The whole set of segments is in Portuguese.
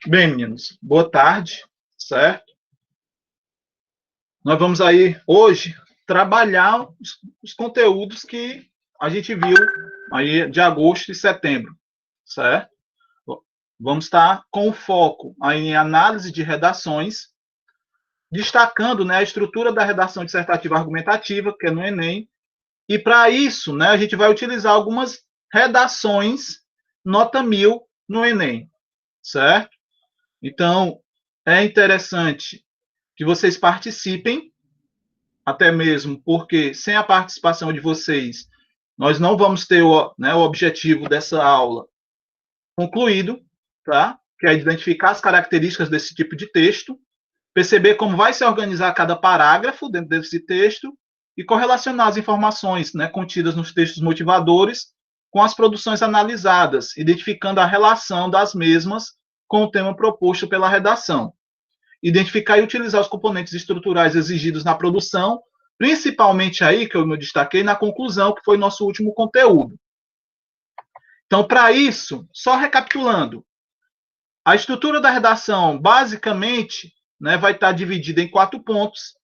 Bem, meninos, boa tarde, certo? Nós vamos aí, hoje, trabalhar os conteúdos que a gente viu aí de agosto e setembro, certo? Vamos estar com foco aí em análise de redações, destacando, né, a estrutura da redação dissertativa argumentativa, que é no Enem, e para isso, né, a gente vai utilizar algumas redações nota 1000 no Enem, certo? Então, é interessante que vocês participem, até mesmo porque sem a participação de vocês, nós não vamos ter o objetivo dessa aula concluído, tá? Que é identificar as características desse tipo de texto, perceber como vai se organizar cada parágrafo dentro desse texto e correlacionar as informações, né, contidas nos textos motivadores com as produções analisadas, identificando a relação das mesmas com o tema proposto pela redação. Identificar e utilizar os componentes estruturais exigidos na produção, principalmente aí, que eu me destaquei, na conclusão, que foi nosso último conteúdo. Então, para isso, só recapitulando, a estrutura da redação, basicamente, né, vai estar dividida em 4 pontos,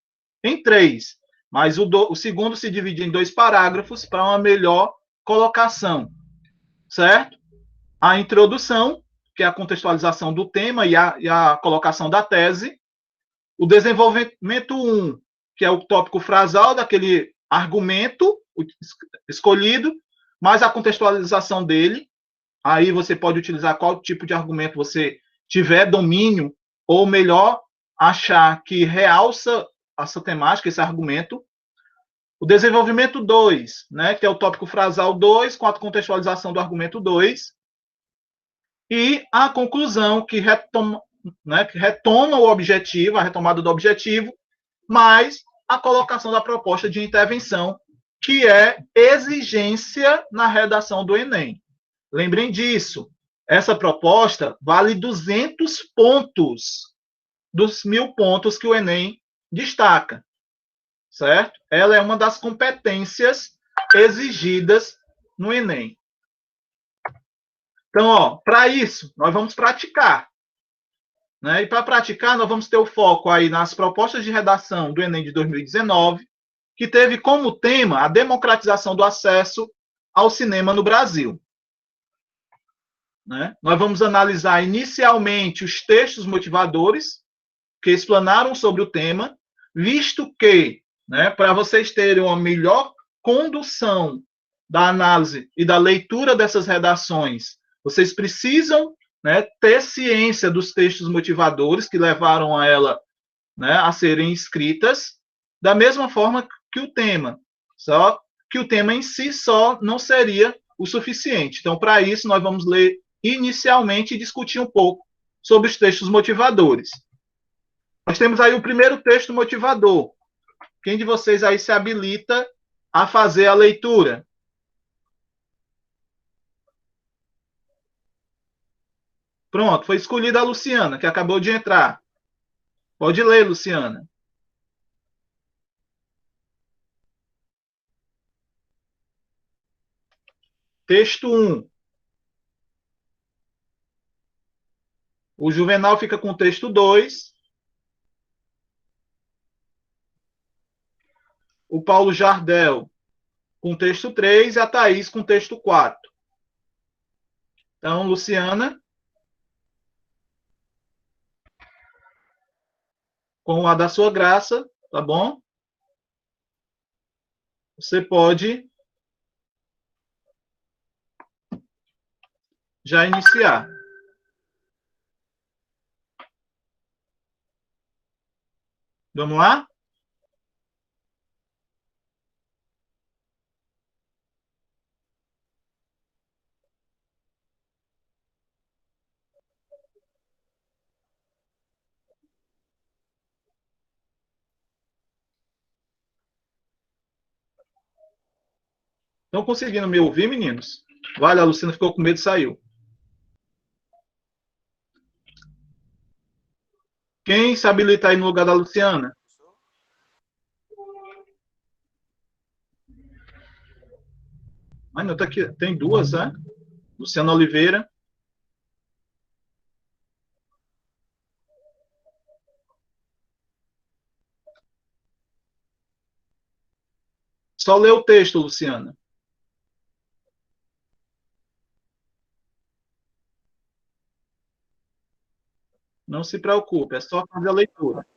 em 3, mas o segundo se divide em 2 parágrafos para uma melhor colocação, certo? A introdução, que é a contextualização do tema e a colocação da tese. O desenvolvimento 1, que é o tópico frasal daquele argumento escolhido, mais a contextualização dele. Aí você pode utilizar qual tipo de argumento você tiver domínio, ou melhor, achar que realça essa temática, esse argumento. O desenvolvimento 2, né, que é o tópico frasal 2, com a contextualização do argumento 2. E a conclusão, que retoma, né, que retoma o objetivo, a retomada do objetivo, mais a colocação da proposta de intervenção, que é exigência na redação do Enem. Lembrem disso, essa proposta vale 200 pontos dos 1000 pontos que o Enem destaca, certo? Ela é uma das competências exigidas no Enem. Então, para isso, nós vamos praticar. Né? E para praticar, nós vamos ter o foco aí nas propostas de redação do Enem de 2019, que teve como tema a democratização do acesso ao cinema no Brasil. Né? Nós vamos analisar inicialmente os textos motivadores que explanaram sobre o tema, visto que, né, para vocês terem uma melhor condução da análise e da leitura dessas redações, vocês precisam, né, ter ciência dos textos motivadores que levaram a ela, né, a serem escritas, da mesma forma que o tema. Só que o tema em si só não seria o suficiente. Então, para isso, nós vamos ler inicialmente e discutir um pouco sobre os textos motivadores. Nós temos aí o primeiro texto motivador. Quem de vocês aí se habilita a fazer a leitura? Pronto, foi escolhida a Luciana, que acabou de entrar. Pode ler, Luciana. Texto 1. O Juvenal fica com o texto 2. O Paulo Jardel com o texto 3 e a Thaís com o texto 4. Então, Luciana, com a da sua graça, tá bom? Você pode já iniciar. Vamos lá? Estão conseguindo me ouvir, meninos? Vale, a Luciana ficou com medo e saiu. Quem se habilita aí no lugar da Luciana? Ai, não, tá aqui. Tem duas, né? Luciana Oliveira. Só ler o texto, Luciana. Não se preocupe, é só fazer a leitura.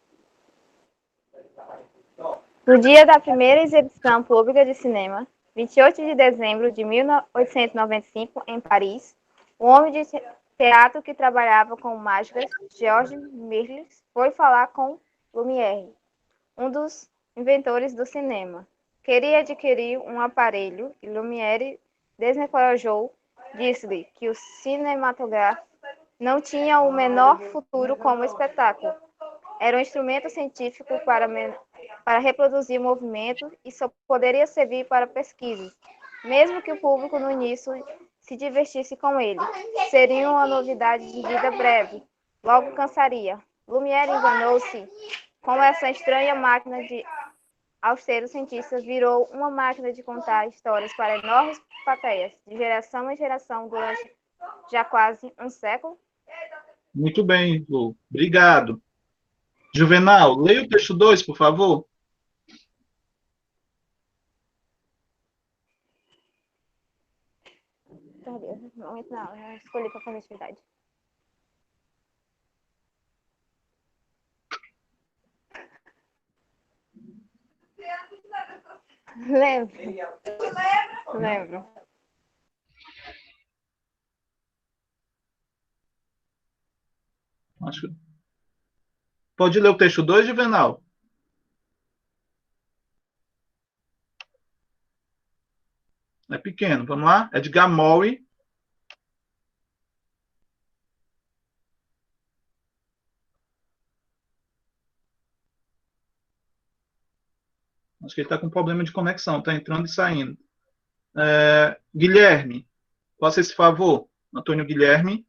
No dia da primeira exibição pública de cinema, 28 de dezembro de 1895, em Paris, o homem de teatro que trabalhava com mágicas, Georges Méliès, foi falar com Lumière, um dos inventores do cinema. Queria adquirir um aparelho e Lumière desencorajou, disse-lhe que o cinematógrafo não tinha o menor futuro como espetáculo. Era um instrumento científico para reproduzir movimento e só poderia servir para pesquisas, mesmo que o público no início se divertisse com ele. Seria uma novidade de vida breve, logo cansaria. Lumière enganou-se. Com essa estranha máquina de austeros cientistas virou uma máquina de contar histórias para enormes plateias, de geração em geração, durante já quase um século. Muito bem, Lu. Obrigado. Juvenal, leia o texto 2, por favor. Não, eu escolhi para fazer atividade. Lembro. Lembro. Acho que... Pode ler o texto 2, Juvenal? É pequeno, vamos lá? Edgar Morin. Acho que ele está com problema de conexão, está entrando e saindo. Guilherme, faça esse favor. Antônio Guilherme.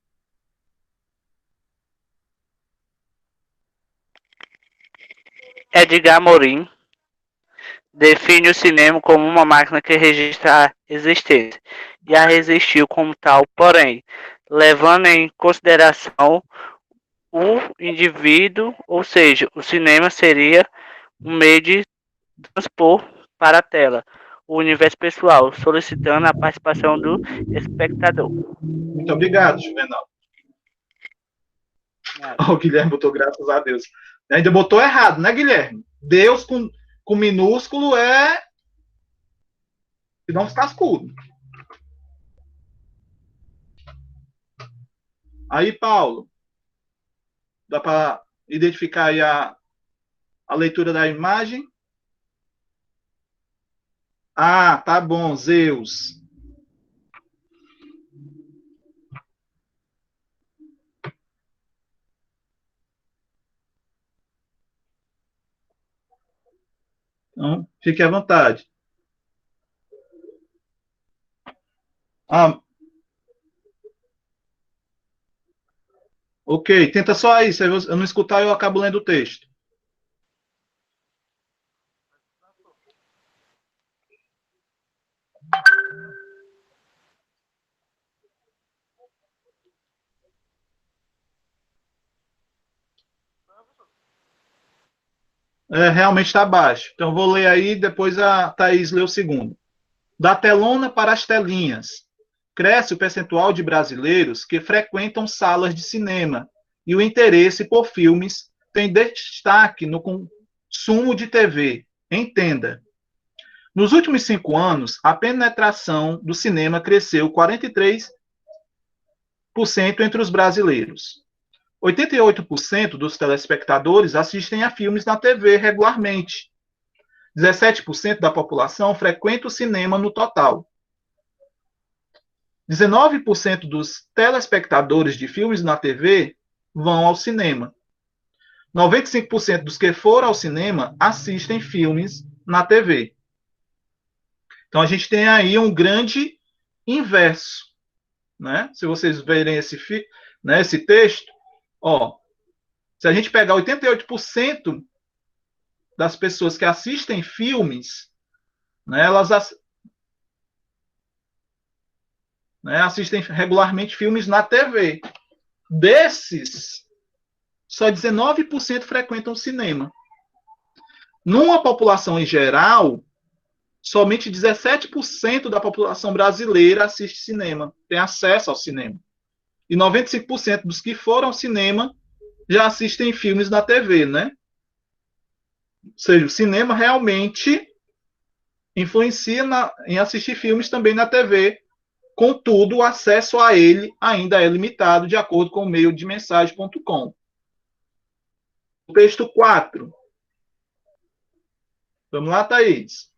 Edgar Morin define o cinema como uma máquina que registra a existência e a resistiu como tal, porém, levando em consideração o indivíduo, ou seja, o cinema seria um meio de transpor para a tela o universo pessoal, solicitando a participação do espectador. Muito obrigado, Juvenal. O Guilherme botou graças a Deus. Ainda botou errado, né, Guilherme? Deus com minúsculo é que não cascudo. Aí, Paulo, dá para identificar aí a leitura da imagem? Ah, tá bom, Zeus. Então, fique à vontade. Ok, tenta só aí. Se eu não escutar, eu acabo lendo o texto. Realmente está baixo. Então, vou ler aí, depois a Thaís lê o segundo. Da telona para as telinhas. Cresce o percentual de brasileiros que frequentam salas de cinema e o interesse por filmes tem destaque no consumo de TV. Entenda. Nos últimos 5 anos, a penetração do cinema cresceu 43% entre os brasileiros. 88% dos telespectadores assistem a filmes na TV regularmente. 17% da população frequenta o cinema no total. 19% dos telespectadores de filmes na TV vão ao cinema. 95% dos que foram ao cinema assistem filmes na TV. Então a gente tem aí um grande inverso, né? Se vocês verem esse texto, se a gente pegar 88% das pessoas que assistem filmes, né, elas assistem regularmente filmes na TV. Desses, só 19% frequentam o cinema. Numa população em geral, somente 17% da população brasileira assiste cinema, tem acesso ao cinema. E 95% dos que foram ao cinema já assistem filmes na TV, né? Ou seja, o cinema realmente influencia em assistir filmes também na TV. Contudo, o acesso a ele ainda é limitado, de acordo com o meio de mensagem.com. Texto 4. Vamos lá, Thaís.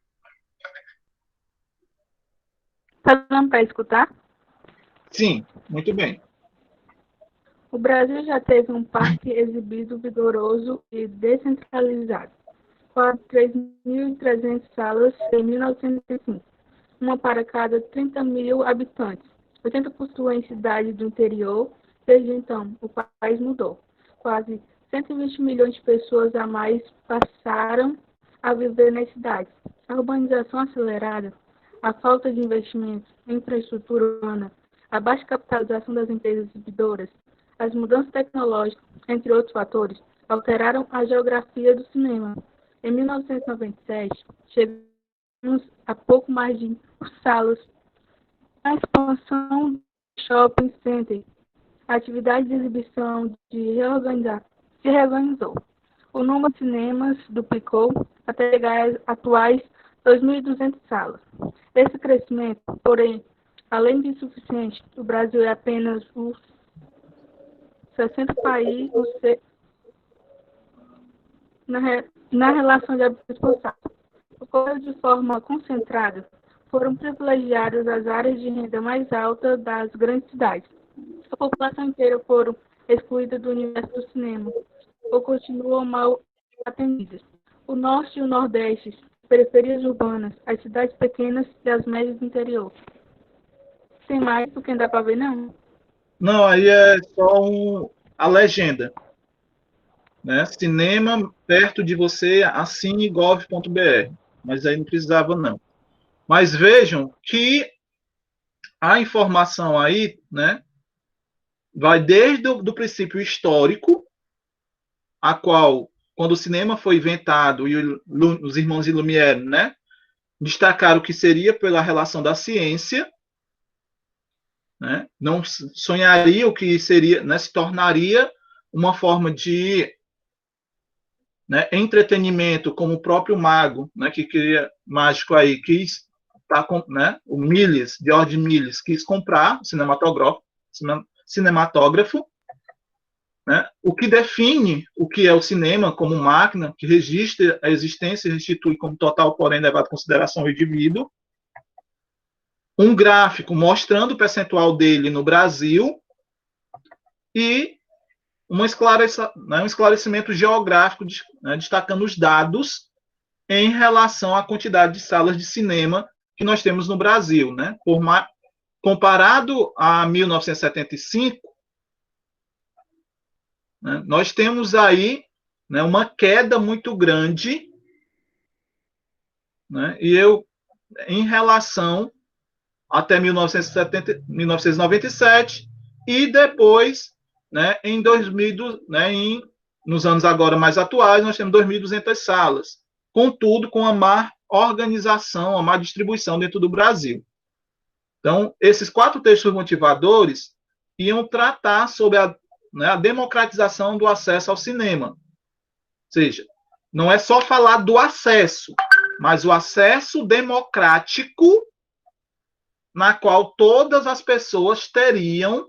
Tá dando para escutar? Sim, muito bem. O Brasil já teve um parque exibido vigoroso e descentralizado. Quase 3.300 salas em 1905, uma para cada 30 mil habitantes. 80% em cidades do interior. Desde então, o país mudou. Quase 120 milhões de pessoas a mais passaram a viver nas cidades. A urbanização acelerada, a falta de investimentos em infraestrutura urbana, a baixa capitalização das empresas exibidoras, as mudanças tecnológicas, entre outros fatores, alteraram a geografia do cinema. Em 1997, chegamos a pouco mais de 1.000 salas. A expansão do shopping center, a atividade de exibição se reorganizou. O número de cinemas duplicou até chegar às atuais 2.200 salas. Esse crescimento, porém, além de insuficiente, o Brasil é apenas o 60 países na relação de hábitos responsáveis. Ocorreu de forma concentrada. Foram privilegiadas as áreas de renda mais alta das grandes cidades. A população inteira foram excluída do universo do cinema, ou continuam mal atendidas. O norte e o nordeste, periferias urbanas, as cidades pequenas e as médias do interior. Tem mais do que dá para ver, não? Não, aí é só a legenda. Né? Cinema perto de você, assine.gov.br. Mas aí não precisava, não. Mas vejam que a informação aí, né, vai desde o princípio histórico, a qual, quando o cinema foi inventado e os irmãos Lumière, né, destacaram que seria pela relação da ciência, né, não sonhariam que seria, né, se tornaria uma forma de, né, entretenimento, como o próprio Mago, né, que queria mágico aí, quis tá, né, o Méliès, George Méliès, quis comprar o cinematógrafo, né, o que define o que é o cinema como máquina, que registra a existência e restitui como total, porém levado em consideração o indivíduo, um gráfico mostrando o percentual dele no Brasil e um esclarecimento geográfico, né, destacando os dados em relação à quantidade de salas de cinema que nós temos no Brasil. Né? Comparado a 1975, né, nós temos aí, né, uma queda muito grande, né, em relação até 1997 e depois, né, em 2000, né, nos anos agora mais atuais, nós temos 2.200 salas, contudo, com a má organização, a má distribuição dentro do Brasil. Então, esses 4 textos motivadores iam tratar sobre a democratização do acesso ao cinema. Ou seja, não é só falar do acesso, mas o acesso democrático na qual todas as pessoas teriam,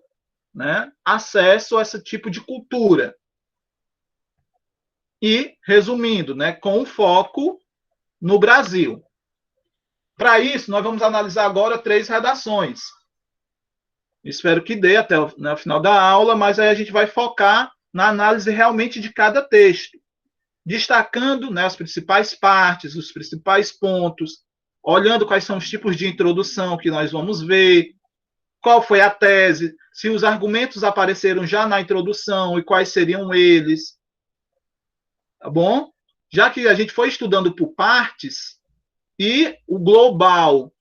né, acesso a esse tipo de cultura. E, resumindo, né, com foco no Brasil. Para isso, nós vamos analisar agora 3 redações. Espero que dê até o final da aula, mas aí a gente vai focar na análise realmente de cada texto, destacando, né, as principais partes, os principais pontos, olhando quais são os tipos de introdução que nós vamos ver, qual foi a tese, se os argumentos apareceram já na introdução e quais seriam eles. Tá bom? Já que a gente foi estudando por partes, e o global,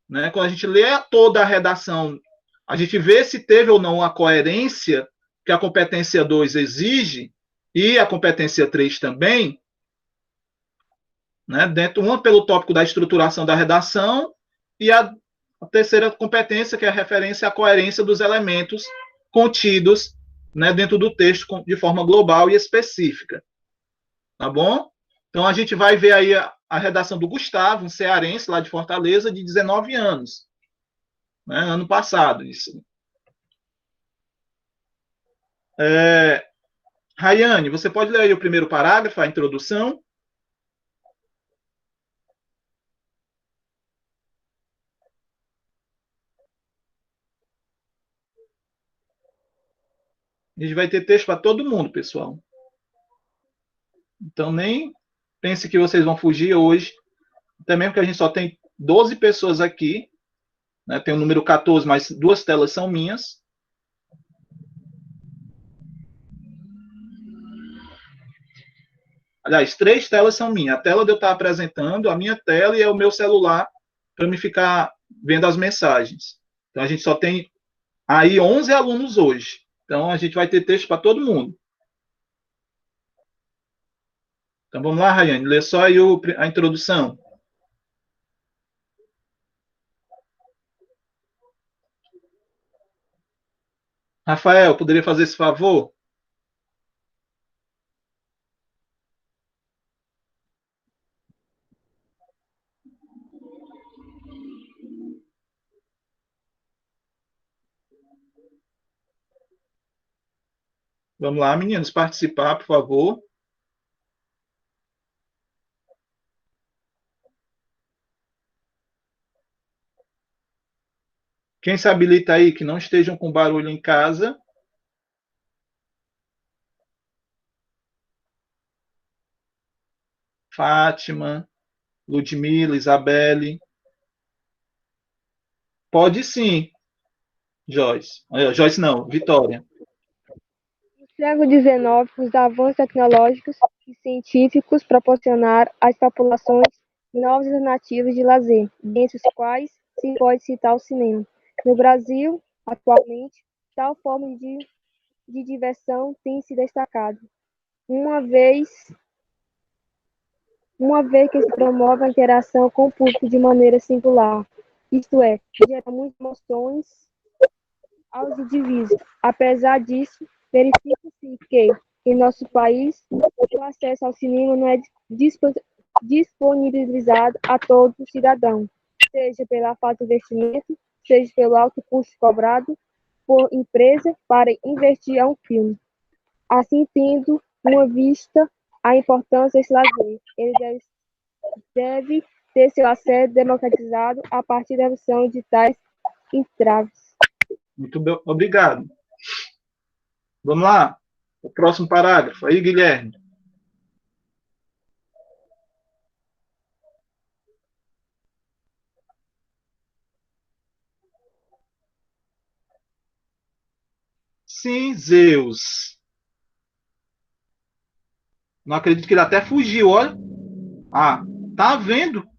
né, quando a gente lê toda a redação, a gente vê se teve ou não a coerência que a competência 2 exige, e a competência 3 também, né? Uma pelo tópico da estruturação da redação e a terceira competência, que é a referência à coerência dos elementos contidos, né, dentro do texto de forma global e específica. Tá bom? Então, a gente vai ver aí a redação do Gustavo, um cearense lá de Fortaleza, de 19 anos. Né, ano passado, isso. Rayane, você pode ler aí o primeiro parágrafo, a introdução? A gente vai ter texto para todo mundo, pessoal. Então, nem pense que vocês vão fugir hoje. Até mesmo que a gente só tem 12 pessoas aqui. Né? Tem o número 14, mas 2 telas são minhas. Aliás, 3 telas são minhas. A tela de eu estar apresentando, a minha tela e é o meu celular para me ficar vendo as mensagens. Então, a gente só tem aí 11 alunos hoje. Então, a gente vai ter texto para todo mundo. Então, vamos lá, Rayane. Lê só aí a introdução. Rafael, poderia fazer esse favor? Vamos lá, meninos, participar, por favor. Quem se habilita aí, que não estejam com barulho em casa. Fátima, Ludmila, Isabelle. Pode sim, Joyce. Joyce não, Vitória. No século XIX, os avanços tecnológicos e científicos proporcionaram às populações novas alternativas de lazer, dentre os quais se pode citar o cinema. No Brasil, atualmente, tal forma de diversão tem se destacado, uma vez que se promove a interação com o público de maneira singular, isto é, gera muitas emoções aos indivíduos. Apesar disso, verifica-se que, em nosso país, o acesso ao cinema não é disponibilizado a todo cidadão, seja pela falta de investimento, seja pelo alto custo cobrado por empresa para investir a um filme. Assim, tendo uma vista a importância desse lazer, ele deve ter seu acesso democratizado a partir da redução de tais entraves. Muito bem, obrigado. Vamos lá. O próximo parágrafo. Aí, Guilherme. Sim, Zeus. Não acredito que ele até fugiu, olha. Ah, tá vendo?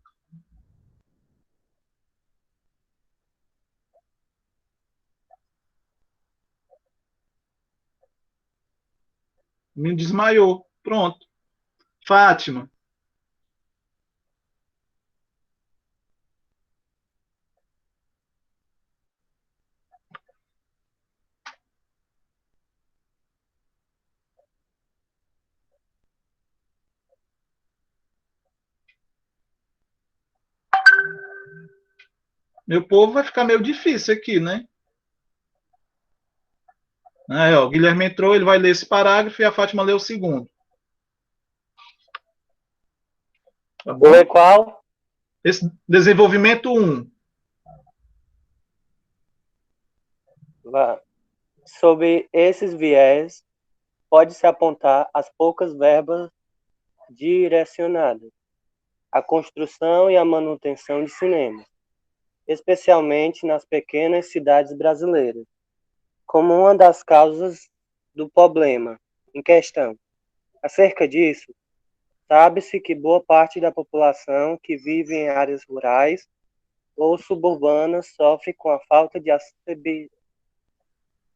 Me desmaiou. Pronto. Fátima. Meu povo vai ficar meio difícil aqui, né? Aí, ó, o Guilherme entrou, ele vai ler esse parágrafo e a Fátima lê o segundo. Tá bom? Ler qual? Esse desenvolvimento 1. Sob esses viés, pode-se apontar as poucas verbas direcionadas à construção e à manutenção de cinemas, especialmente nas pequenas cidades brasileiras, como uma das causas do problema em questão. Acerca disso, sabe-se que boa parte da população que vive em áreas rurais ou suburbanas sofre com a falta de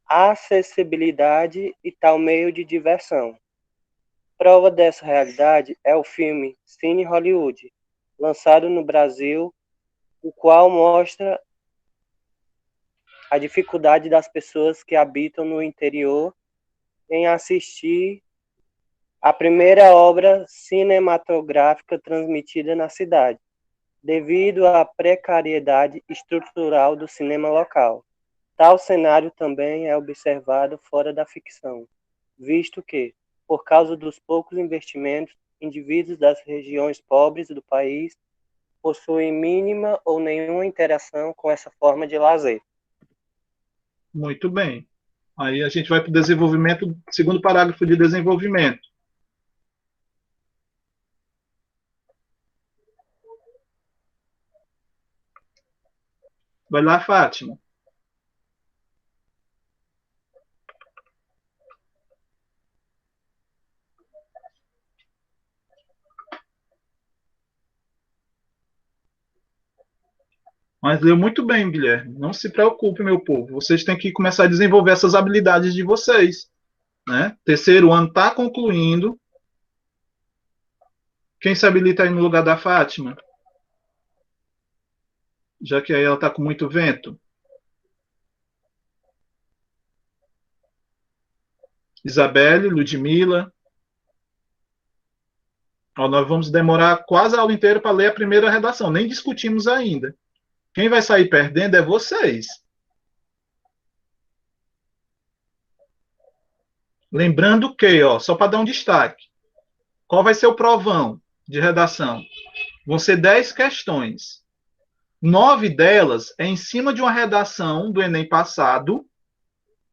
acessibilidade e tal meio de diversão. Prova dessa realidade é o filme Cine Hollywood, lançado no Brasil, o qual mostra a dificuldade das pessoas que habitam no interior em assistir a primeira obra cinematográfica transmitida na cidade, devido à precariedade estrutural do cinema local. Tal cenário também é observado fora da ficção, visto que, por causa dos poucos investimentos, indivíduos das regiões pobres do país possuem mínima ou nenhuma interação com essa forma de lazer. Muito bem. Aí a gente vai para o desenvolvimento, segundo parágrafo de desenvolvimento. Vai lá, Fátima. Mas leu muito bem, Guilherme. Não se preocupe, meu povo. Vocês têm que começar a desenvolver essas habilidades de vocês. Né? Terceiro ano está concluindo. Quem se habilita aí no lugar da Fátima? Já que aí ela está com muito vento. Isabelle, Ludmila. Ó, nós vamos demorar quase a aula inteira para ler a primeira redação. Nem discutimos ainda. Quem vai sair perdendo é vocês. Lembrando que, ó, só para dar um destaque, qual vai ser o provão de redação? Vão ser 10 questões. 9 delas é em cima de uma redação do Enem passado,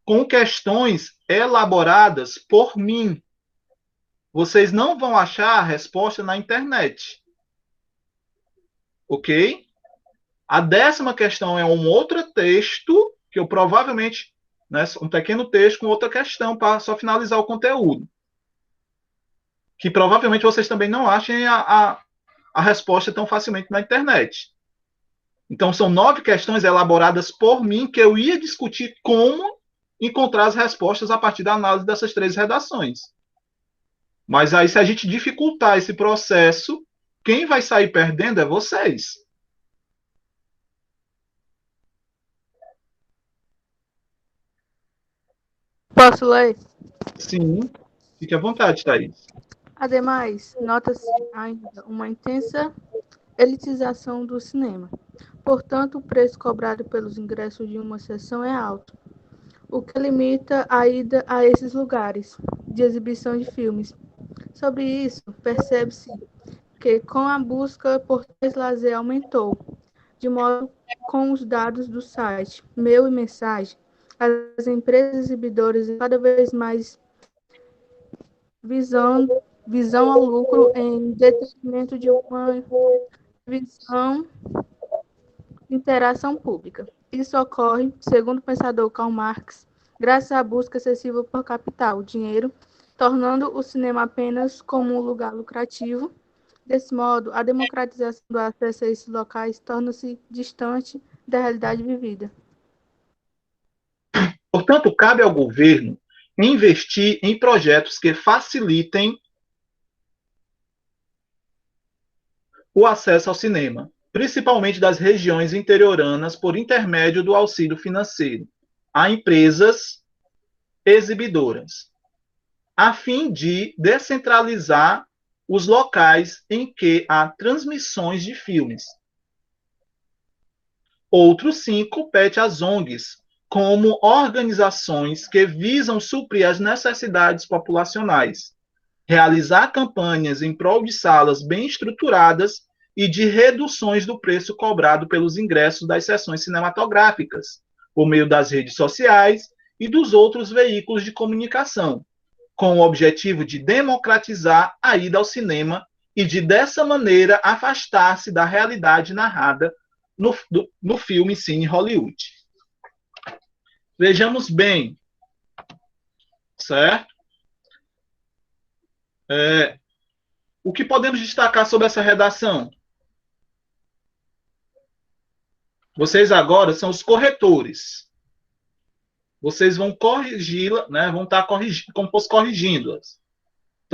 com questões elaboradas por mim. Vocês não vão achar a resposta na internet. Ok? A 10ª questão é um outro texto, que eu provavelmente, né, um pequeno texto com outra questão, para só finalizar o conteúdo. Que provavelmente vocês também não achem a resposta tão facilmente na internet. Então, são 9 questões elaboradas por mim, que eu ia discutir como encontrar as respostas a partir da análise dessas 3 redações. Mas aí, se a gente dificultar esse processo, quem vai sair perdendo é vocês. Posso ler? Sim, fique à vontade, Thaís. Ademais, nota-se ainda uma intensa elitização do cinema. Portanto, o preço cobrado pelos ingressos de uma sessão é alto, o que limita a ida a esses lugares de exibição de filmes. Sobre isso, percebe-se que, com a busca por tais lazer aumentou, de modo com os dados do site Meu e Mensagem, as empresas exibidoras cada vez mais visão ao lucro em detrimento de uma visão de interação pública. Isso ocorre, segundo o pensador Karl Marx, graças à busca excessiva por capital, dinheiro, tornando o cinema apenas como um lugar lucrativo. Desse modo, a democratização do acesso a esses locais torna-se distante da realidade vivida. Portanto, cabe ao governo investir em projetos que facilitem o acesso ao cinema, principalmente das regiões interioranas, por intermédio do auxílio financeiro a empresas exibidoras, a fim de descentralizar os locais em que há transmissões de filmes. Outro sim compete às ONGs, como organizações que visam suprir as necessidades populacionais, realizar campanhas em prol de salas bem estruturadas e de reduções do preço cobrado pelos ingressos das sessões cinematográficas, por meio das redes sociais e dos outros veículos de comunicação, com o objetivo de democratizar a ida ao cinema e de, dessa maneira, afastar-se da realidade narrada no filme Cine Hollywood. Vejamos bem, certo? O que podemos destacar sobre essa redação? Vocês agora são os corretores. Vocês vão corrigi-la, né? Vão estar corrigindo-as.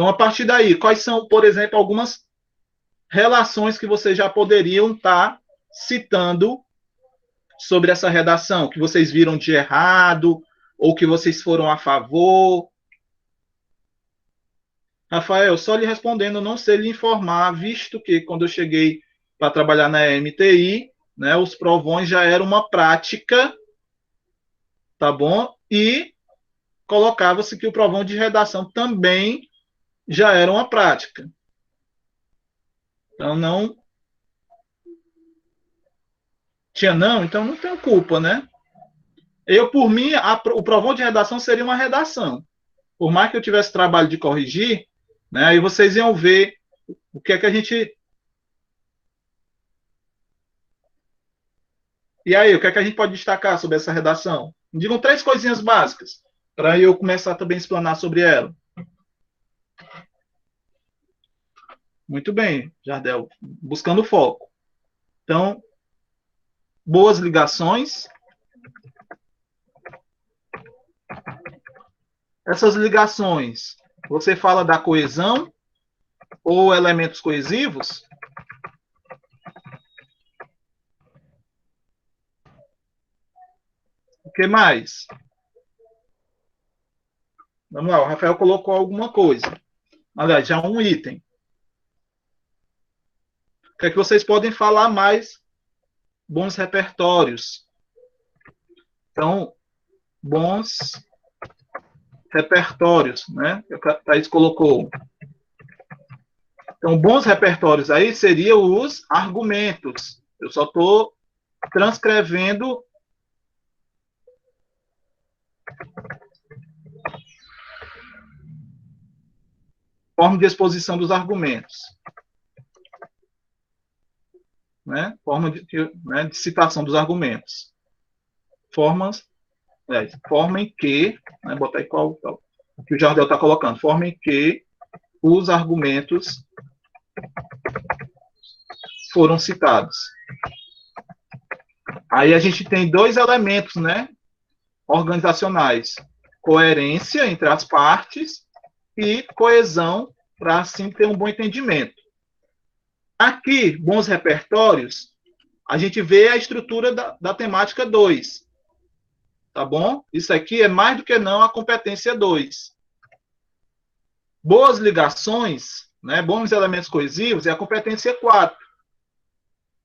Então, a partir daí, quais são, por exemplo, algumas relações que vocês já poderiam estar citando sobre essa redação, que vocês viram de errado, ou que vocês foram a favor? Rafael, só lhe respondendo, não sei lhe informar, visto que quando eu cheguei para trabalhar na MTI, né, os provões já eram uma prática, tá bom? E colocava-se que o provão de redação também já era uma prática. Então, não tinha não, então não tenho culpa, né? Eu, por mim, o provão de redação seria uma redação. Por mais que eu tivesse trabalho de corrigir, né, aí vocês iam ver o que é que a gente... E aí, o que é que a gente pode destacar sobre essa redação? Me digam 3 coisinhas básicas, para eu começar também a explanar sobre ela. Muito bem, Jardel, buscando foco. Então, boas ligações. Essas ligações, você fala da coesão ou elementos coesivos? O que mais? Vamos lá, o Rafael colocou alguma coisa. Aliás, já um item. O que é que vocês podem falar mais? Bons repertórios. Então, bons repertórios, né? Que a Thaís colocou. Então, bons repertórios aí seriam os argumentos. Eu só estou transcrevendo forma de exposição dos argumentos. Né? Forma de citação dos argumentos. Forma em que, né, botar aí qual que o Jardel está colocando, forma em que os argumentos foram citados. Aí a gente tem 2 elementos, né, organizacionais: coerência entre as partes e coesão, para assim ter um bom entendimento. Aqui, bons repertórios, a gente vê a estrutura da temática 2. Tá bom? Isso aqui é mais do que não a competência 2. Boas ligações, né, bons elementos coesivos, é a competência 4.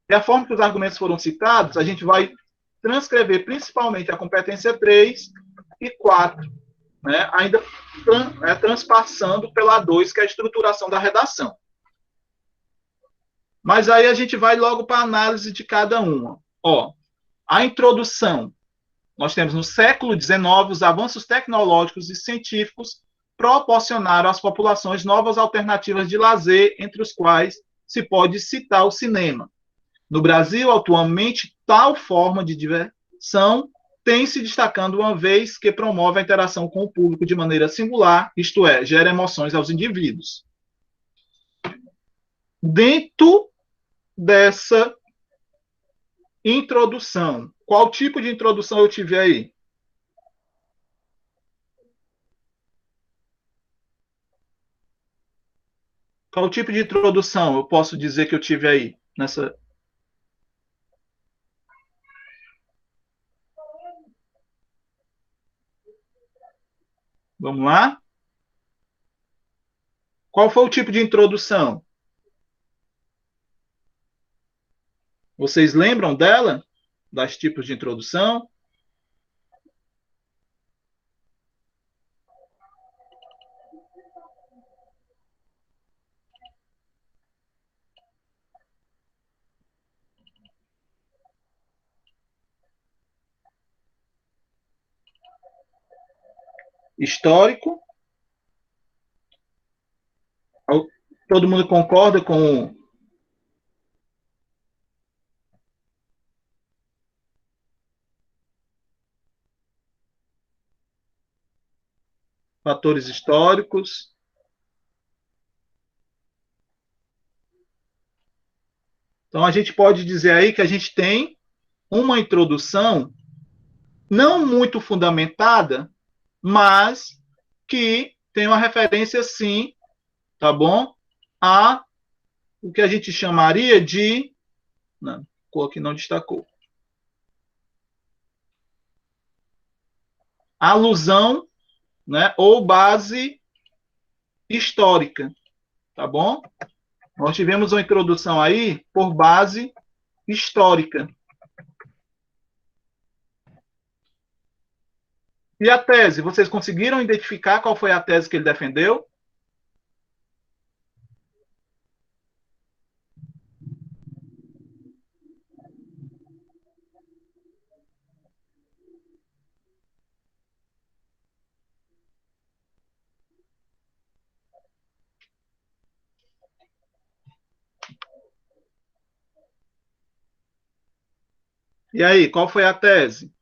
E a forma que os argumentos foram citados, a gente vai transcrever principalmente a competência 3 e 4, né, ainda transpassando pela 2, que é a estruturação da redação. Mas aí a gente vai logo para a análise de cada uma. Ó, a introdução. Nós temos no século XIX os avanços tecnológicos e científicos proporcionaram às populações novas alternativas de lazer, entre os quais se pode citar o cinema. No Brasil, atualmente, tal forma de diversão tem se destacando uma vez que promove a interação com o público de maneira singular, isto é, gera emoções aos indivíduos. Dentro dessa introdução, qual tipo de introdução eu tive aí? Qual tipo de introdução eu posso dizer que eu tive aí nessa? Vamos lá? Qual foi o tipo de introdução? Vocês lembram dela? Das tipos de introdução? Histórico. Todo mundo concorda com fatores históricos? Então, a gente pode dizer aí que a gente tem uma introdução não muito fundamentada, mas que tem uma referência, sim, tá bom? A o que a gente chamaria de... Não, a cor aqui não destacou. Alusão, né, ou base histórica, tá bom? Nós tivemos uma introdução aí por base histórica. E a tese? Vocês conseguiram identificar qual foi a tese que ele defendeu? E aí, qual foi a tese?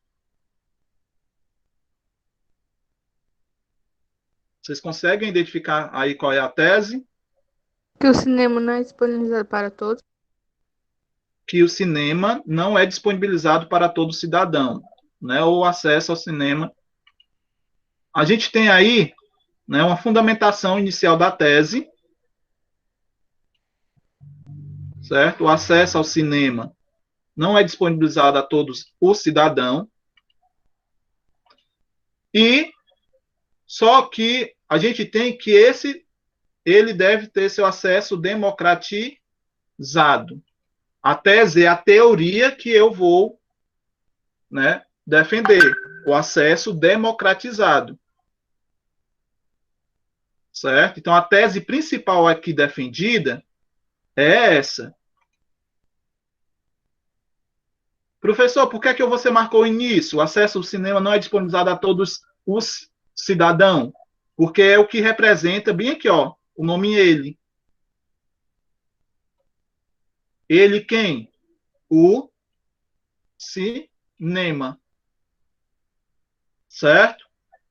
Vocês conseguem identificar aí qual é a tese? Que o cinema não é disponibilizado para todos. Que o cinema não é disponibilizado para todo cidadão, né? Ou acesso ao cinema. A gente tem aí, né, uma fundamentação inicial da tese, certo? O acesso ao cinema não é disponibilizado a todos os cidadãos. E só que a gente tem que ele deve ter seu acesso democratizado. A tese é a teoria que eu vou, né, defender, o acesso democratizado. Certo? Então, a tese principal aqui defendida é essa. Professor, por que é que você marcou nisso? O acesso ao cinema não é disponibilizado a todos os cidadãos, porque é o que representa, bem aqui, ó, o nome ele. Ele quem? O cinema. Certo?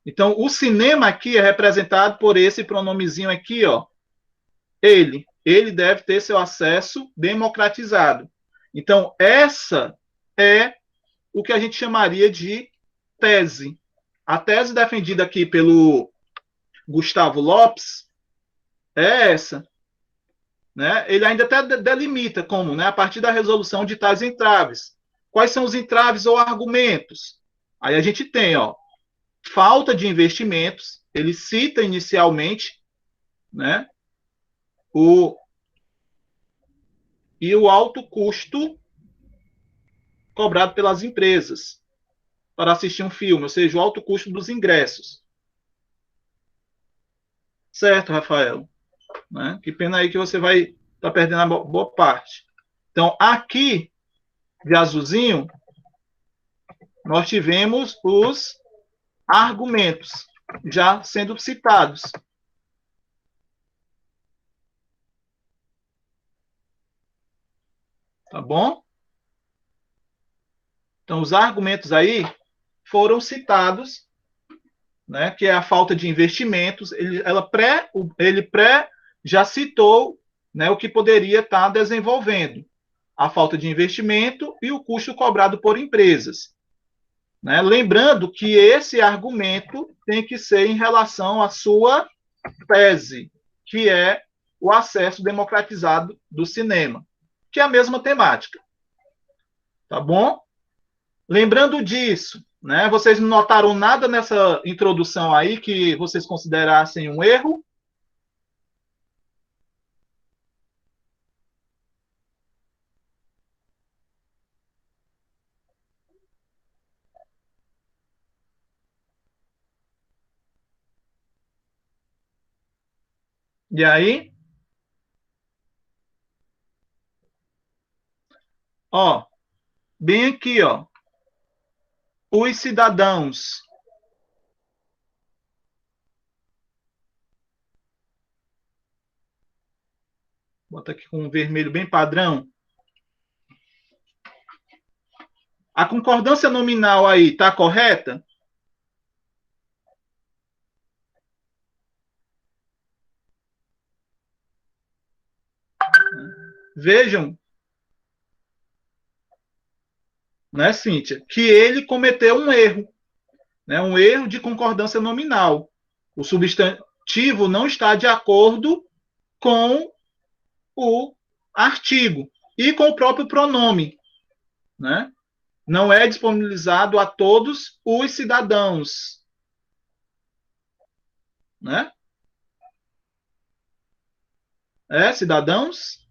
Então, o cinema aqui é representado por esse pronomezinho aqui, ó. Ele. Ele deve ter seu acesso democratizado. Então, essa é o que a gente chamaria de tese. A tese defendida aqui pelo Gustavo Lopes é essa. Né? Ele ainda até delimita como, né, a partir da resolução de tais entraves. Quais são os entraves ou argumentos? Aí a gente tem, ó, falta de investimentos. Ele cita inicialmente, né, o alto custo cobrado pelas empresas para assistir um filme, ou seja, o alto custo dos ingressos. Certo, Rafael? Né? Que pena aí que você vai estar perdendo a boa parte. Então, aqui, de azulzinho, nós tivemos os argumentos já sendo citados. Tá bom? Então, os argumentos aí foram citados, né, que é a falta de investimentos. Ele já citou, né, o que poderia estar desenvolvendo. A falta de investimento e o custo cobrado por empresas. Né? Lembrando que esse argumento tem que ser em relação à sua tese, que é o acesso democratizado do cinema, que é a mesma temática. Tá bom? Lembrando disso, né, vocês não notaram nada nessa introdução aí que vocês considerassem um erro? E aí? Ó, bem aqui, ó. Os cidadãos. Bota aqui com um vermelho bem padrão. A concordância nominal aí está correta? Vejam, né, Cíntia, que ele cometeu um erro, né, um erro de concordância nominal. O substantivo não está de acordo com o artigo e com o próprio pronome, né? Não é disponibilizado a todos os cidadãos, né? Cidadãos?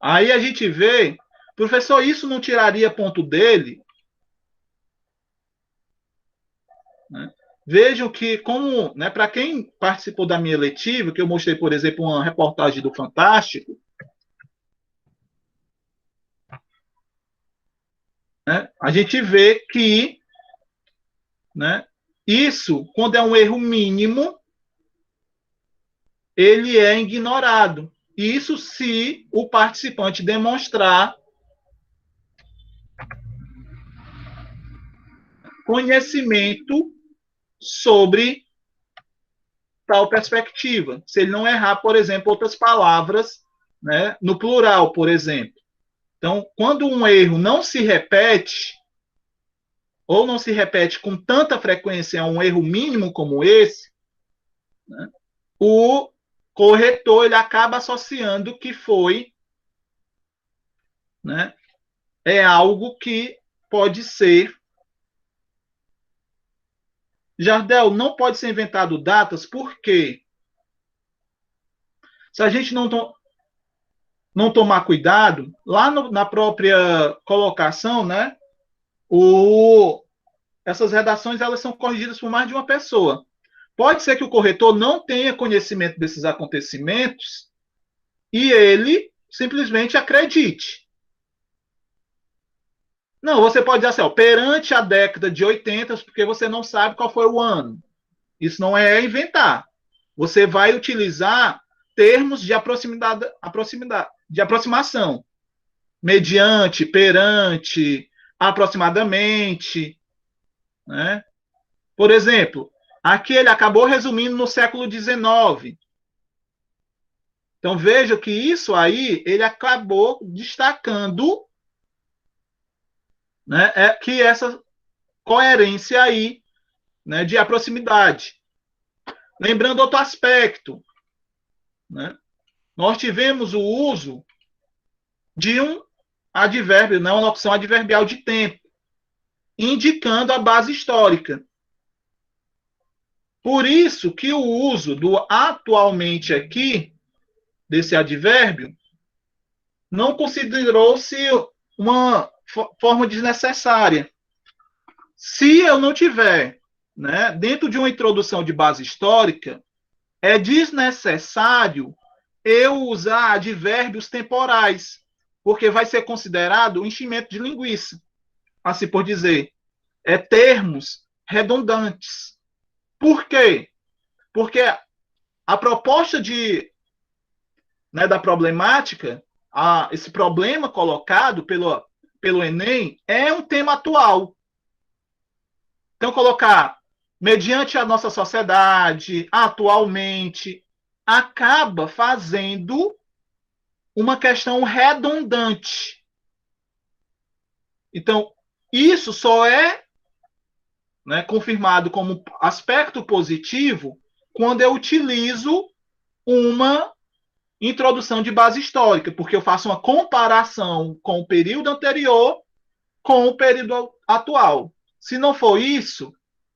Aí a gente vê, professor, isso não tiraria ponto dele? Né? Vejam que, como, né, para quem participou da minha letiva, que eu mostrei, por exemplo, uma reportagem do Fantástico, né, a gente vê que, né, isso, quando é um erro mínimo, ele é ignorado. Isso se o participante demonstrar conhecimento sobre tal perspectiva. Se ele não errar, por exemplo, outras palavras, né, no plural, por exemplo. Então, quando um erro não se repete, ou não se repete com tanta frequência, um erro mínimo como esse, né, o corretor ele acaba associando que foi, né, é algo que pode ser. Jardel, não pode ser inventado datas, por quê? Se a gente não tomar cuidado, lá na própria colocação, né, essas redações elas são corrigidas por mais de uma pessoa. Pode ser que o corretor não tenha conhecimento desses acontecimentos e ele simplesmente acredite. Não, você pode dizer assim, ó, perante a década de 80, porque você não sabe qual foi o ano. Isso não é inventar. Você vai utilizar termos de de aproximação. Mediante, perante, aproximadamente. Né? Por exemplo, aqui ele acabou resumindo no século XIX. Então veja que isso aí ele acabou destacando, né, que essa coerência aí, né, de aproximidade. Lembrando outro aspecto, né, nós tivemos o uso de um advérbio, não, uma opção adverbial de tempo, indicando a base histórica. Por isso que o uso do atualmente aqui, desse advérbio, não considerou-se uma forma desnecessária. Se eu não tiver, né, dentro de uma introdução de base histórica, é desnecessário eu usar advérbios temporais, porque vai ser considerado um enchimento de linguiça, assim por dizer. Termos redundantes. Por quê? Porque a proposta da problemática, esse problema colocado pelo Enem é um tema atual. Então, colocar mediante a nossa sociedade, atualmente, acaba fazendo uma questão redundante. Então, isso só é, né, confirmado como aspecto positivo quando eu utilizo uma introdução de base histórica, porque eu faço uma comparação com o período anterior com o período atual. Se não for isso,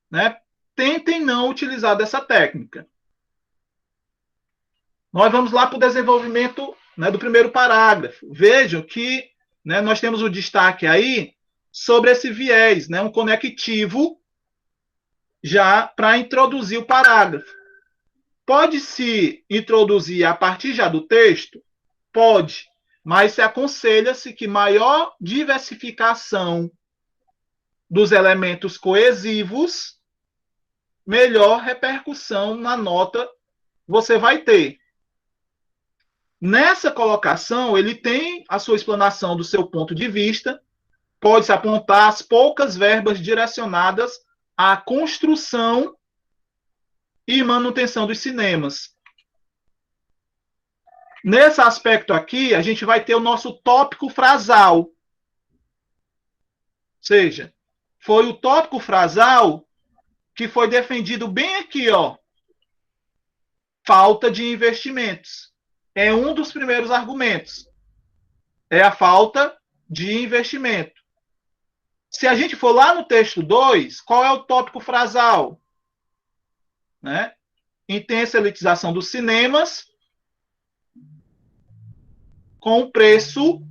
né, tentem não utilizar dessa técnica. Nós vamos lá para o desenvolvimento, né, do primeiro parágrafo. Vejam que, né, nós temos o destaque aí sobre esse viés, né, um conectivo já para introduzir o parágrafo. Pode-se introduzir a partir já do texto? Pode, mas se aconselha-se que maior diversificação dos elementos coesivos, melhor repercussão na nota você vai ter. Nessa colocação, ele tem a sua explanação do seu ponto de vista, pode-se apontar as poucas verbas direcionadas à construção e manutenção dos cinemas. Nesse aspecto aqui, a gente vai ter o nosso tópico frasal. Ou seja, foi o tópico frasal que foi defendido bem aqui, ó. Falta de investimentos. É um dos primeiros argumentos. É a falta de investimento. Se a gente for lá no texto 2, qual é o tópico frasal? Né? Intensa elitização dos cinemas com o preço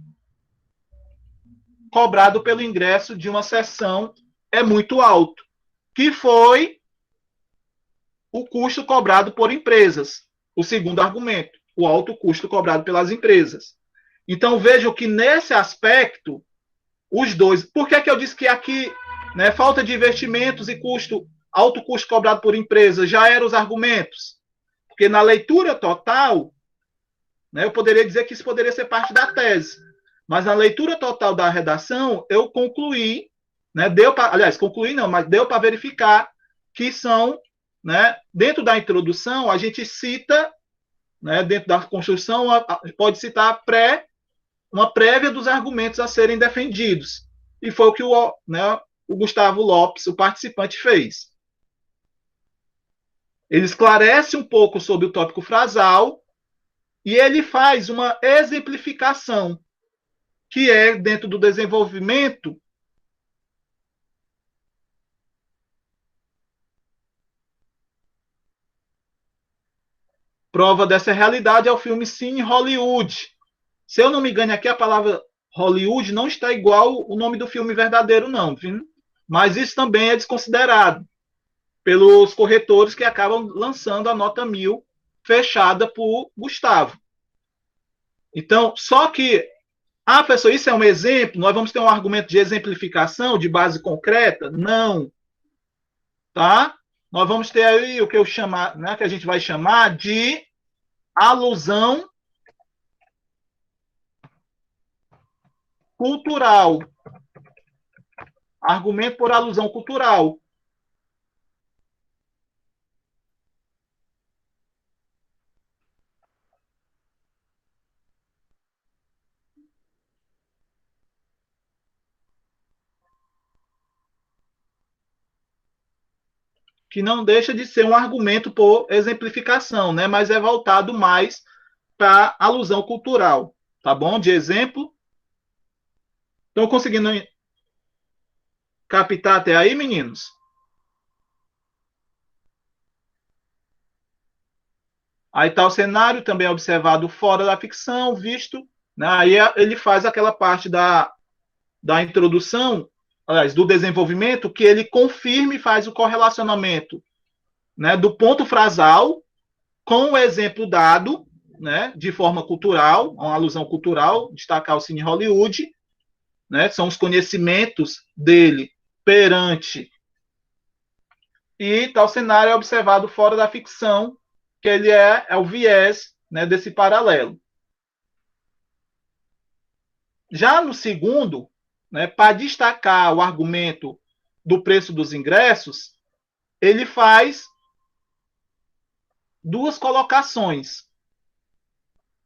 cobrado pelo ingresso de uma sessão é muito alto, que foi o custo cobrado por empresas. O segundo argumento, o alto custo cobrado pelas empresas. Então, vejam que nesse aspecto, os dois... Por que eu disse que aqui, né, falta de investimentos e alto custo cobrado por empresas já eram os argumentos? Porque na leitura total, né, eu poderia dizer que isso poderia ser parte da tese. Mas na leitura total da redação, eu concluí, né, concluí não, mas deu para verificar que são, né, dentro da introdução, a gente cita, né, dentro da construção, pode citar uma prévia dos argumentos a serem defendidos. E foi o que o Gustavo Lopes, o participante, fez. Ele esclarece um pouco sobre o tópico frasal e ele faz uma exemplificação, que é dentro do desenvolvimento prova dessa realidade é o filme Cine Hollywood. Se eu não me engano, aqui a palavra Hollywood não está igual o nome do filme verdadeiro, não. Viu? Mas isso também é desconsiderado pelos corretores que acabam lançando a nota 1000 fechada por Gustavo. Então, só que, professor, isso é um exemplo? Nós vamos ter um argumento de exemplificação, de base concreta? Não. Tá? Nós vamos ter aí o que eu chamar, né, que a gente vai chamar de alusão cultural. Argumento por alusão cultural. Que não deixa de ser um argumento por exemplificação, né? Mas é voltado mais para alusão cultural, tá bom? De exemplo. Estão conseguindo captar até aí, meninos? Aí está o cenário, também observado fora da ficção, visto. Né? Aí ele faz aquela parte da introdução, aliás, do desenvolvimento, que ele confirma e faz o correlacionamento, né, do ponto frasal com o exemplo dado, né, de forma cultural, uma alusão cultural, destacar o Cine Hollywood, né, são os conhecimentos dele perante. E tal cenário é observado fora da ficção, que ele é o viés, né, desse paralelo. Já no segundo, né, para destacar o argumento do preço dos ingressos, ele faz duas colocações.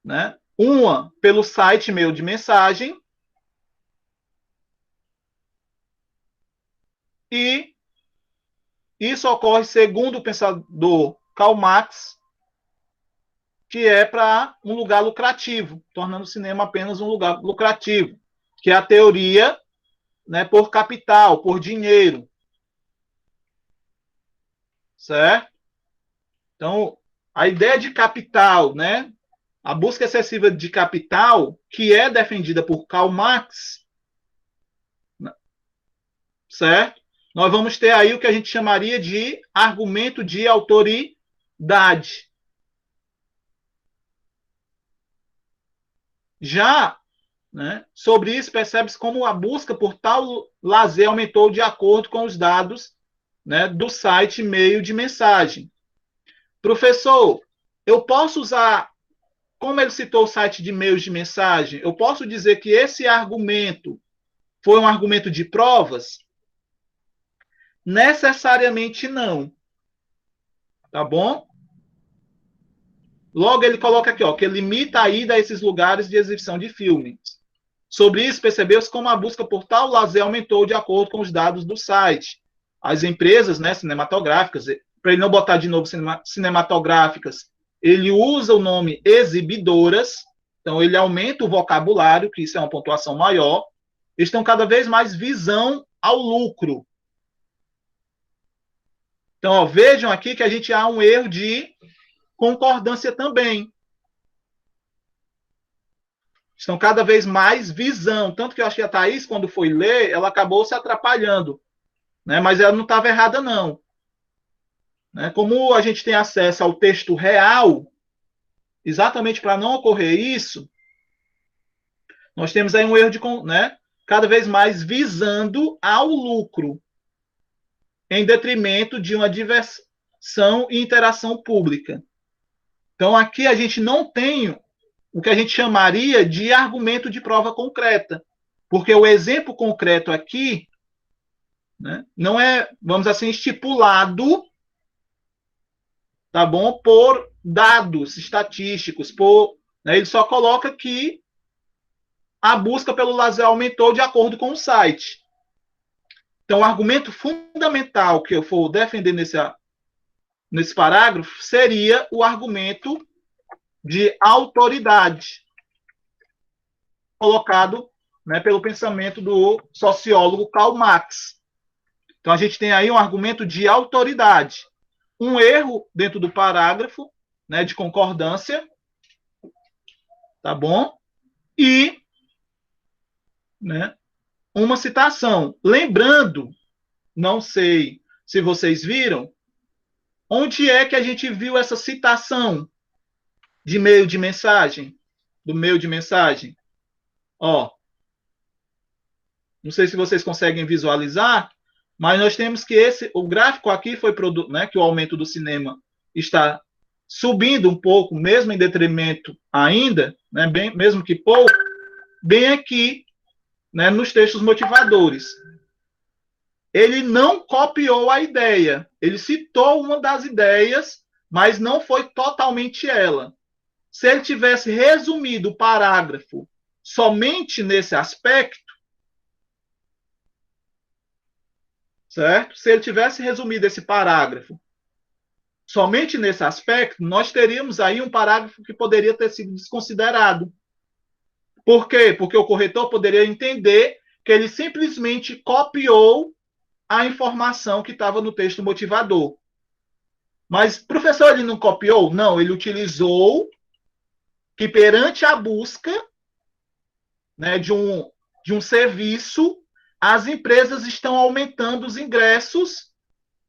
Né? Uma pelo site e-mail de mensagem e isso ocorre segundo o pensador Karl Marx, que é para um lugar lucrativo, tornando o cinema apenas um lugar lucrativo, que é a teoria, né, por capital, por dinheiro. Certo? Então, a ideia de capital, né, a busca excessiva de capital, que é defendida por Karl Marx, certo? Nós vamos ter aí o que a gente chamaria de argumento de autoridade. Já, né, sobre isso, percebe-se como a busca por tal lazer aumentou de acordo com os dados, né, do site e-mail de mensagem. Professor, eu posso usar, como ele citou o site de e-mails de mensagem, eu posso dizer que esse argumento foi um argumento de provas? Necessariamente não. Tá bom? Logo, ele coloca aqui, ó, que limita a ida a esses lugares de exibição de filmes. Sobre isso, percebeu-se como a busca por tal lazer aumentou de acordo com os dados do site. as empresas, né, cinematográficas, para ele não botar de novo cinematográficas, ele usa o nome exibidoras, então ele aumenta o vocabulário, que isso é uma pontuação maior. Eles estão cada vez mais visão ao lucro. Então, ó, vejam aqui que a gente há um erro de concordância também. Estão cada vez mais visão. Tanto que eu acho que a Thaís, quando foi ler, ela acabou se atrapalhando. Né? Mas ela não estava errada, não. Né? Como a gente tem acesso ao texto real, exatamente para não ocorrer isso, nós temos aí um erro de, né, cada vez mais visando ao lucro, em detrimento de uma diversão e interação pública. Então, aqui a gente não tem o que a gente chamaria de argumento de prova concreta, porque o exemplo concreto aqui, né, não é, vamos assim, estipulado, tá bom, por dados estatísticos, né, ele só coloca que a busca pelo lazer aumentou de acordo com o site. Então, o argumento fundamental que eu for defender nesse parágrafo seria o argumento de autoridade, colocado, né, pelo pensamento do sociólogo Karl Marx. Então, a gente tem aí um argumento de autoridade. Um erro dentro do parágrafo, né, de concordância, tá bom? E, né, uma citação. Lembrando, não sei se vocês viram, onde é que a gente viu essa citação de meio de mensagem? Do meio de mensagem? Ó, não sei se vocês conseguem visualizar, mas nós temos que o gráfico aqui foi né, que o aumento do cinema está subindo um pouco, mesmo em detrimento ainda, né, mesmo que pouco, bem aqui, né, nos textos motivadores. Ele não copiou a ideia, ele citou uma das ideias, mas não foi totalmente ela. Se ele tivesse resumido o parágrafo somente nesse aspecto, certo? Se ele tivesse resumido esse parágrafo somente nesse aspecto, nós teríamos aí um parágrafo que poderia ter sido desconsiderado. Por quê? Porque o corretor poderia entender que ele simplesmente copiou a informação que estava no texto motivador. Mas, professor, ele não copiou? Não, ele utilizou que perante a busca, né, de um serviço, as empresas estão aumentando os ingressos,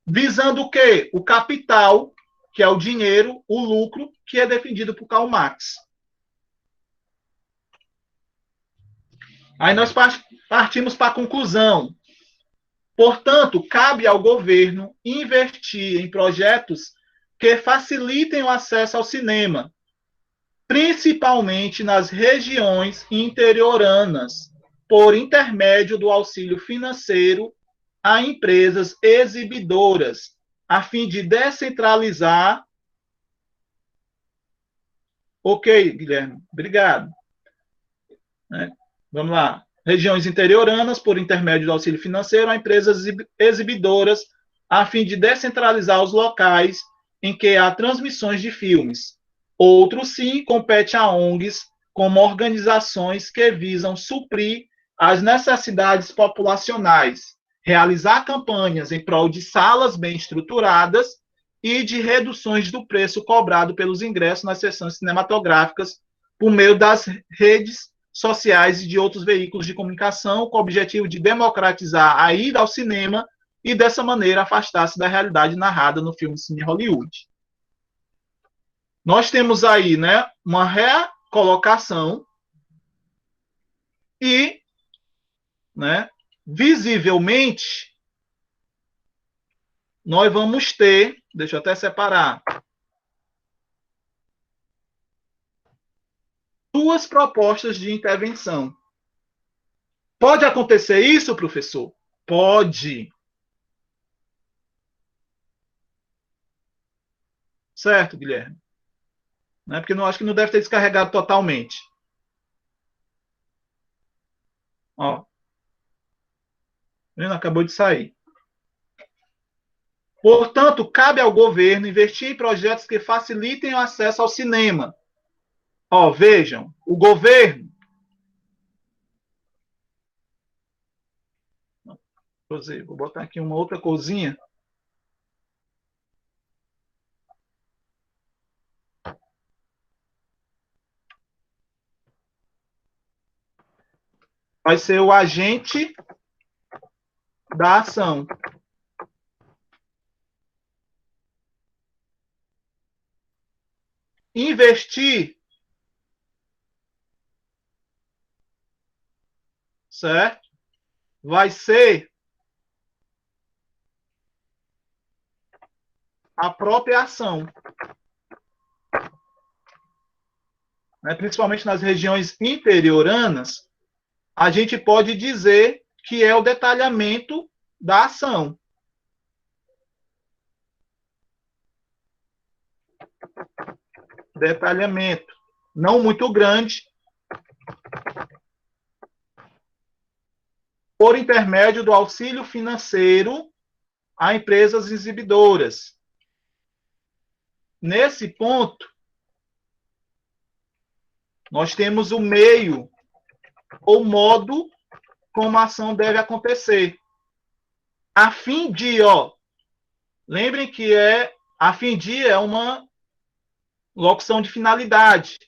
visando o quê? O capital, que é o dinheiro, o lucro, que é defendido por Karl Marx. Aí nós partimos para a conclusão. Portanto, cabe ao governo investir em projetos que facilitem o acesso ao cinema, principalmente nas regiões interioranas, por intermédio do auxílio financeiro a empresas exibidoras, a fim de descentralizar. Ok, Guilherme, obrigado. Vamos lá. Regiões interioranas, por intermédio do auxílio financeiro a empresas exibidoras, a fim de descentralizar os locais em que há transmissões de filmes. Outro, sim, compete a ONGs, como organizações que visam suprir as necessidades populacionais, realizar campanhas em prol de salas bem estruturadas e de reduções do preço cobrado pelos ingressos nas sessões cinematográficas por meio das redes sociais e de outros veículos de comunicação, com o objetivo de democratizar a ida ao cinema e, dessa maneira, afastar-se da realidade narrada no filme Cine Hollywood. Nós temos aí, né, uma recolocação e, né, visivelmente, nós vamos ter, deixa eu até separar, duas propostas de intervenção. Pode acontecer isso, professor? Pode. Certo, Guilherme? Né? Porque não acho que não deve ter descarregado totalmente. Ó. Ele acabou de sair. Portanto, cabe ao governo investir em projetos que facilitem o acesso ao cinema. Ó, vejam, o governo. Vou botar aqui uma outra corzinha. Vai ser o agente da ação. Investir, certo? Vai ser a própria ação. Principalmente nas regiões interioranas, a gente pode dizer que é o detalhamento da ação. Detalhamento. Não muito grande. Por intermédio do auxílio financeiro a empresas exibidoras. Nesse ponto, nós temos o meio ou modo como a ação deve acontecer. A fim de, lembrem que a fim de é uma locução de finalidade.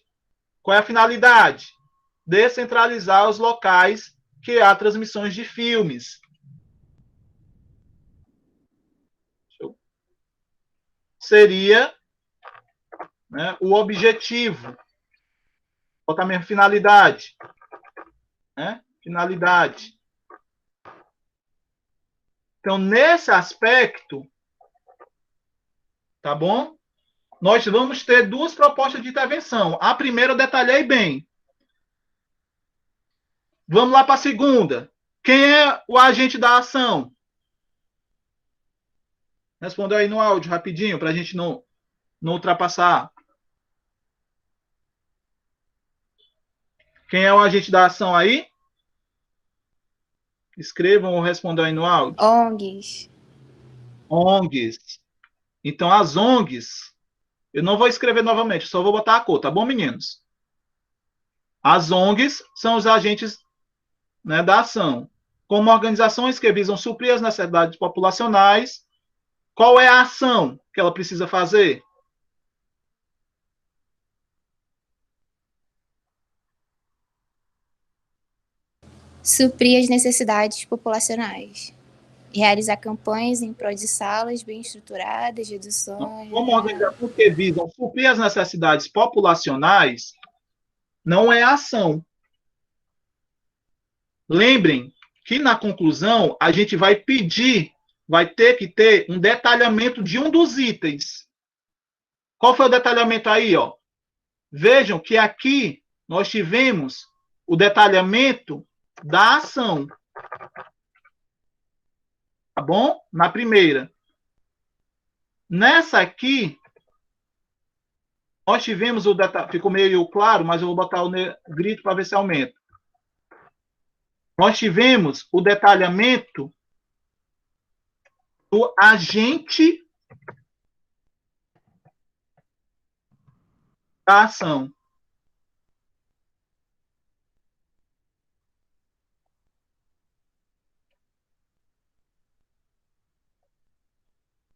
Qual é a finalidade? Descentralizar os locais que há transmissões de filmes. Seria, né, o objetivo. Botar mesmo finalidade. Né? Finalidade. Então, nesse aspecto, tá bom? Nós vamos ter duas propostas de intervenção. A primeira eu detalhei bem. Vamos lá para a segunda. Quem é o agente da ação? Respondeu aí no áudio, rapidinho, para a gente não ultrapassar. Quem é o agente da ação aí? Escrevam ou respondam aí no áudio. ONGs. ONGs. Então, as ONGs, eu não vou escrever novamente, só vou botar a cor, tá bom, meninos? As ONGs são os agentes, né, da ação. Como organizações que visam suprir as necessidades populacionais. Qual é a ação que ela precisa fazer? Suprir as necessidades populacionais. Realizar campanhas em prol de salas bem estruturadas, reduções... Como organizações que visam suprir as necessidades populacionais, não é ação. Lembrem que na conclusão a gente vai ter que ter um detalhamento de um dos itens. Qual foi o detalhamento aí, ó? Vejam que aqui nós tivemos o detalhamento da ação. Tá bom? Na primeira. Nessa aqui, nós tivemos o detalhamento. Ficou meio claro, mas eu vou botar o grito para ver se aumenta. Nós tivemos o detalhamento do agente da ação.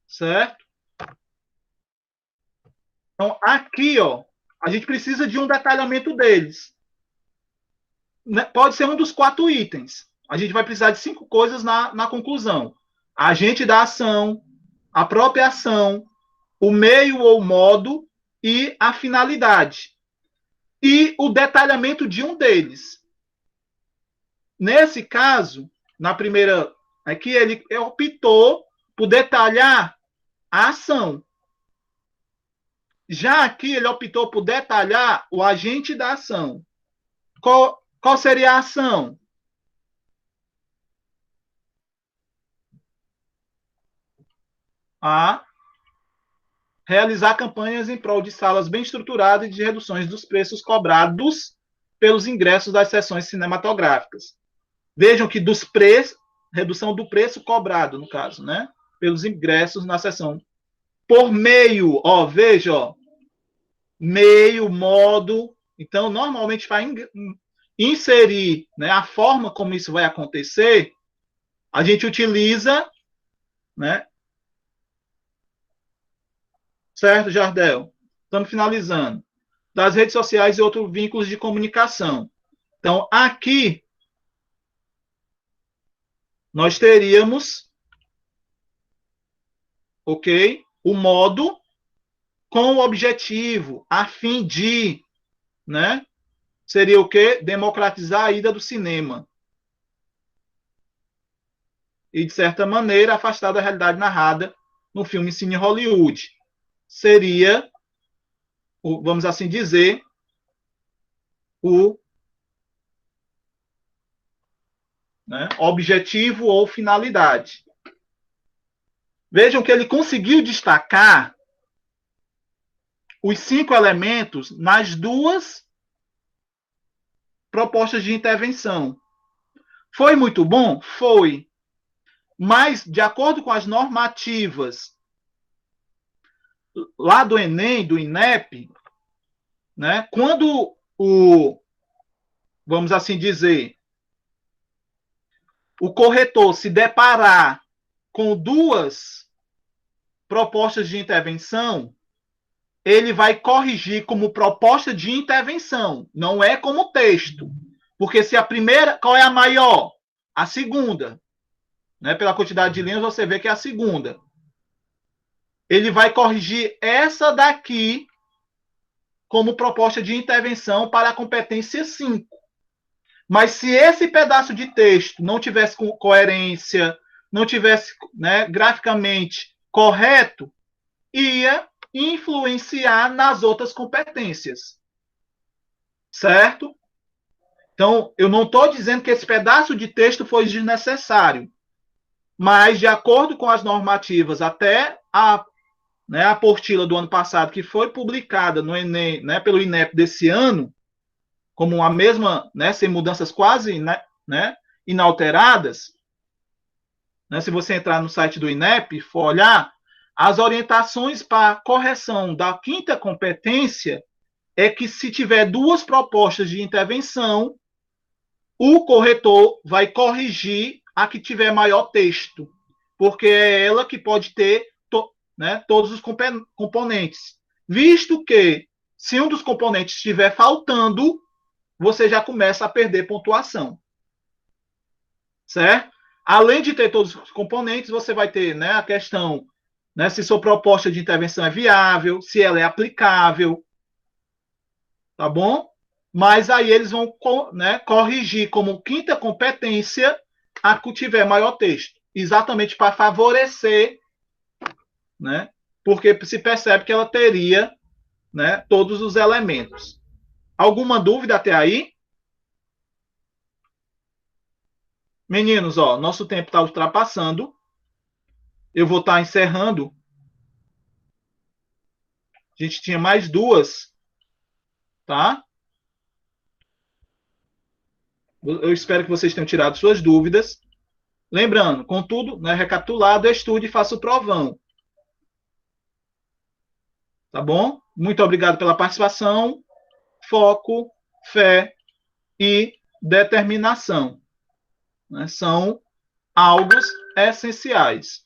Certo? Então, aqui, ó, a gente precisa de um detalhamento deles. Pode ser um dos 4 itens. A gente vai precisar de 5 coisas na conclusão. Agente da ação, a própria ação, o meio ou modo e a finalidade. E o detalhamento de um deles. Nesse caso, na primeira, aqui ele optou por detalhar a ação. Já aqui ele optou por detalhar o agente da ação. Qual seria a ação? A realizar campanhas em prol de salas bem estruturadas e de reduções dos preços cobrados pelos ingressos das sessões cinematográficas. Vejam que redução do preço cobrado, no caso, né? pelos ingressos na sessão. Por meio, ó, veja, ó, meio, modo. Então, normalmente, para inserir, né, a forma como isso vai acontecer, a gente utiliza, né? Certo, Jardel? Estamos finalizando. Das redes sociais e outros vínculos de comunicação. Então, aqui, nós teríamos, ok, o modo com o objetivo, a fim de, né? Seria o quê? Democratizar a ida do cinema. E, de certa maneira, afastar da realidade narrada no filme Cine Hollywood. Seria, vamos assim dizer, o, né, objetivo ou finalidade. Vejam que ele conseguiu destacar os 5 elementos nas duas propostas de intervenção. Foi muito bom? Foi. Mas, de acordo com as normativas lá do Enem, do INEP, né, quando vamos assim dizer, o corretor se deparar com duas propostas de intervenção, ele vai corrigir como proposta de intervenção, não é como texto. Porque se a primeira, qual é a maior? A segunda. Né? Pela quantidade de linhas, você vê que é a segunda. Ele vai corrigir essa daqui como proposta de intervenção para a competência 5. Mas se esse pedaço de texto não tivesse coerência, não tivesse, né, graficamente correto, ia influenciar nas outras competências. Certo? Então, eu não estou dizendo que esse pedaço de texto foi desnecessário, mas, de acordo com as normativas, até a, né, a apostila do ano passado, que foi publicada no Enem, né, pelo INEP desse ano, como a mesma, né, sem mudanças quase, né, inalteradas, né, se você entrar no site do INEP e for olhar, as orientações para correção da 5ª competência é que, se tiver duas propostas de intervenção, o corretor vai corrigir a que tiver maior texto, porque é ela que pode ter né, todos os componentes. Visto que, se um dos componentes estiver faltando, você já começa a perder pontuação. Certo? Além de ter todos os componentes, você vai ter, né, a questão, né, se sua proposta de intervenção é viável, se ela é aplicável. Tá bom? Mas aí eles vão, né, corrigir como 5ª competência a que tiver maior texto. Exatamente para favorecer, né? Porque se percebe que ela teria, né, todos os elementos. Alguma dúvida até aí? Meninos, ó, nosso tempo está ultrapassando. Eu vou estar encerrando. A gente tinha mais 2, tá? Eu espero que vocês tenham tirado suas dúvidas. Lembrando, contudo, né, recapitulado, estude e faça o provão. Tá bom? Muito obrigado pela participação. Foco, fé e determinação, né? São algo essenciais.